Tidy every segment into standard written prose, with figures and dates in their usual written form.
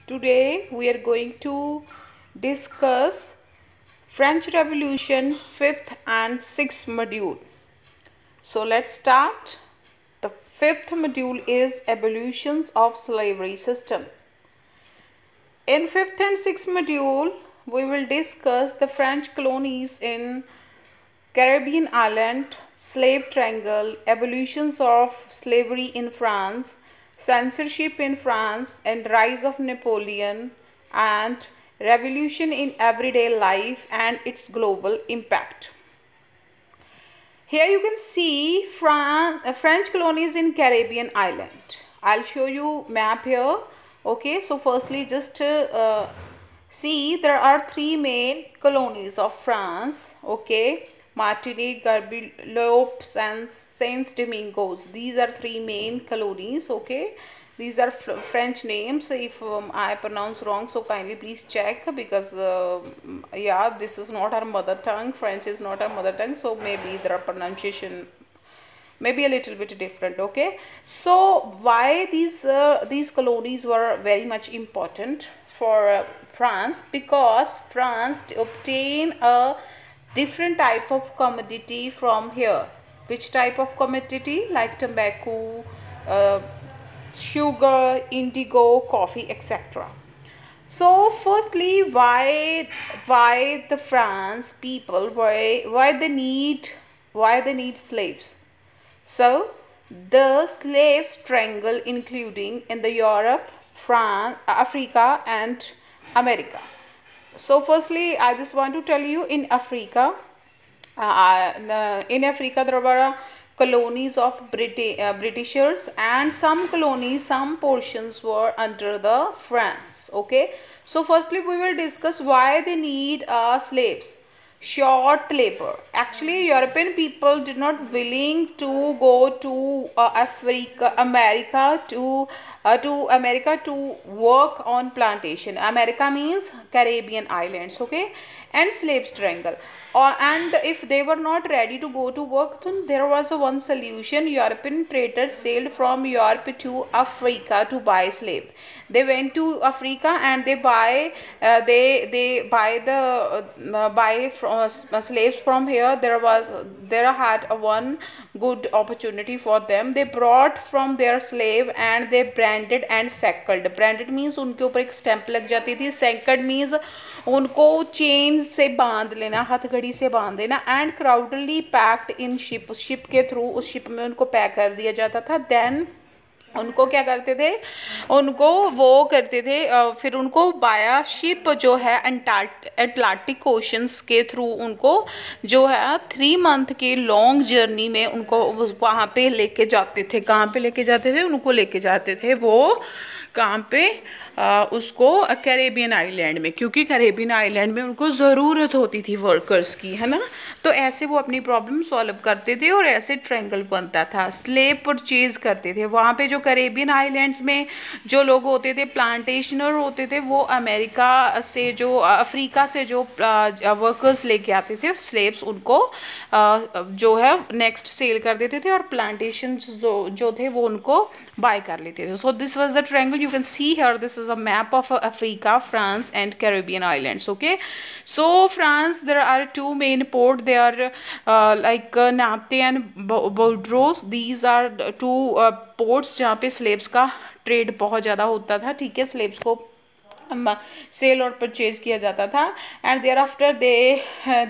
Today we are going to discuss French Revolution 5th and 6th module. So let's start. The 5th module is Evolutions of Slavery System. In 5th and 6th module, we will discuss the French colonies in Caribbean island, slave triangle, evolutions of slavery in France, censorship in France, and rise of Napoleon, and revolution in everyday life and its global impact. Here you can see French colonies in Caribbean island. I'll show you map here. Okay, so firstly just see there are three main colonies of France. Okay, Martinique, Guadeloupe and Saint Domingos. These are three main colonies. Okay, these are French names. If I pronounce wrong, so kindly please check, because yeah, this is not our mother tongue. French is not our mother tongue, so maybe there are pronunciation maybe a little bit different. Okay, so why these colonies were very much important for France? Because France obtained a different type of commodity from here. Which type of commodity? Like tobacco, uh, sugar, indigo, coffee, etc. So firstly, why the France people, why they need slaves? So the slave struggle including in the Europe, France, Africa and America. So firstly, I just want to tell you in Africa, there were colonies of Britishers, and some colonies, some portions were under the France. Okay, so firstly we will discuss why they need slaves. Short labor. Actually, European people did not willing to go to America to work on plantation. America means Caribbean islands. Okay, and slave strangle. And if they were not ready to go to work, then there was a one solution. European traders sailed from Europe to Africa to buy slave. They went to Africa and they buy slaves from here. There had a one good opportunity for them. They brought from their slave and they branded and shackled. Branded means उनके ऊपर एक stamp लग जाती थी. Shackled means उनको chain से बांध लेना, हथकड़ी से बांध देना. एंड क्राउडली पैक्ड इन शिप के थ्रू उस शिप में उनको पैक कर दिया जाता था. देन उनको क्या करते थे, उनको वो करते थे, फिर उनको बाया शिप जो है अटलांटिक ओशंस के थ्रू उनको जो है 3 मंथ के लॉन्ग जर्नी में उनको वहाँ पे लेके जाते थे. कहाँ पे लेके जाते थे? उनको लेके जाते थे वो कहाँ पे, उसको कैरेबियन आइलैंड में, क्योंकि कैरेबियन आइलैंड में उनको ज़रूरत होती थी वर्कर्स की, है ना. तो ऐसे वो अपनी प्रॉब्लम सॉल्व करते थे और ऐसे ट्रायंगल बनता था. स्लेव परचेज करते थे वहाँ पे. जो कैरेबियन आइलैंड्स में जो लोग होते थे, प्लांटेशनर होते थे, वो अमेरिका से जो अफ्रीका से जो वर्कर्स लेके आते थे स्लेव्स, उनको जो है नेक्स्ट सेल कर देते थे और प्लांटेशन जो थे वो उनको बाय कर लेते थे. So this was the triangle. You can see here, this is a map of Africa, France and Caribbean islands. Okay, so France, there are two main port. They are like Napte and Bordeaux. These are two ports जहाँ पे slaves का trade बहुत ज़्यादा होता था. ठीक है, slaves को सेल और परचेज किया जाता था. And thereafter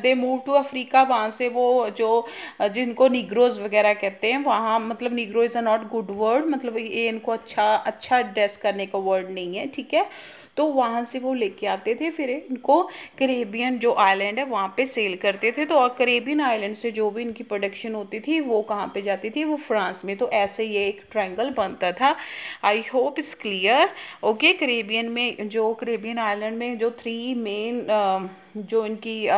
they move to Africa. वहाँ से वो जो जिनको निग्रोज वगैरह कहते हैं वहाँ, मतलब Negro is a not good word, मतलब ये इनको अच्छा ड्रेस करने का वर्ड नहीं है. ठीक है, तो वहाँ से वो लेके आते थे, फिर इनको करेबियन जो आइलैंड है वहाँ पे सेल करते थे. तो और करेबियन आइलैंड से जो भी इनकी प्रोडक्शन होती थी वो कहाँ पे जाती थी? वो फ्रांस में. तो ऐसे ये एक ट्रायंगल बनता था. I hope it's clear. Okay, Caribbean island में जो थ्री मेन जो इनकी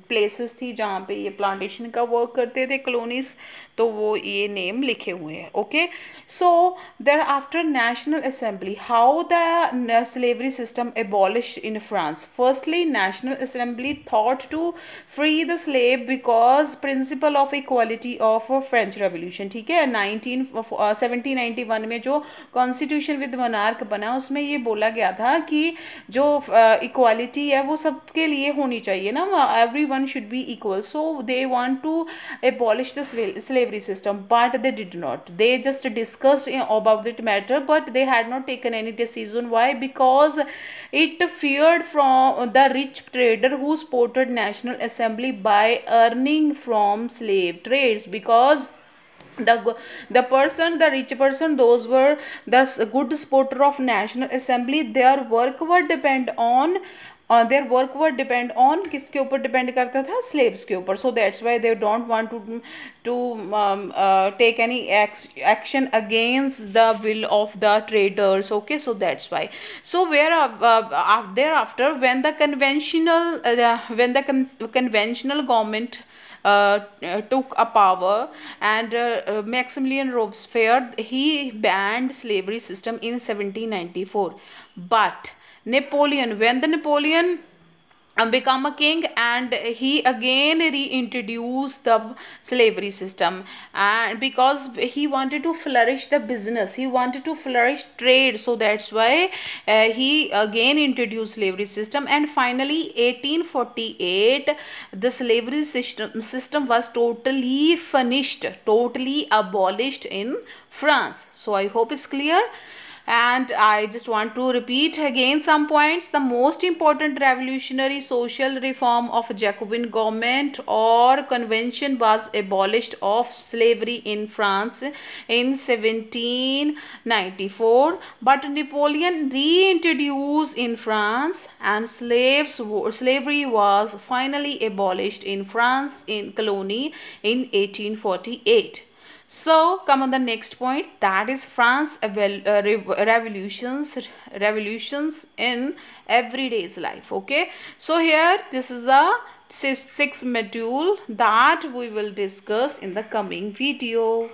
प्लेसेस थी जहाँ पे ये प्लांटेशन का वर्क करते थे कॉलोनीज, तो वो ये नेम लिखे हुए हैं. Okay, so thereafter national assembly, how the slavery system abolished in France. Firstly, national assembly thought to free the slave because principle of equality of French revolution. ठीक है, 1791 में जो कॉन्स्टिट्यूशन विद मोनार्क बना उसमें ये बोला गया था कि जो इक्वालिटी है वो सबके लिए होनी चाहिए ना, every one should be equal. So they want to abolish the slavery system, but they did not. They just discussed about it matter, but they had not taken any decision. Why? Because it feared from the rich trader who supported national assembly by earning from slave trades. Because the person, the rich person, those were the good supporter of national assembly, their work were depend on their work were depend on किसके ऊपर depend करता था, slaves के ऊपर. So that's why they don't want to take any action against the will of the traders. Okay, so that's why. So where thereafter, when the conventional government took a power, and Maximilian Robespierre, he banned slavery system in 1794. But Napoleon, when the Napoleon become a king, and he again reintroduced the slavery system, and because he wanted to flourish the business, he wanted to flourish trade, so that's why he again introduced slavery system. And finally 1848, the slavery system was totally finished, totally abolished in France. So I hope it's clear. And I just want to repeat again some points. The most important revolutionary social reform of Jacobin government or convention was abolished of slavery in France in 1794. But Napoleon reintroduced in France, and slavery was finally abolished in France in colony in 1848. So come on the next point, that is France revolutions in everyday's life. Okay, so here this is a sixth module that we will discuss in the coming video.